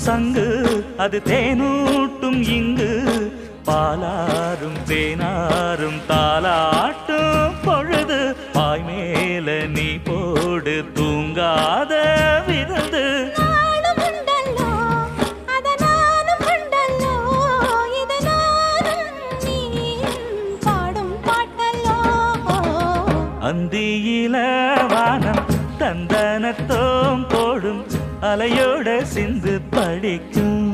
சங்கு அது தேனூட்டும் இங்கு பாலாரும் தேனாரும் தாலாட்டும் பொழுது பாய் மேல நீ போடு தூங்காத விருந்து அந்தியில வானம் தந்தனத்தோம் போடும் அலையோட சிந்து படிக்கும்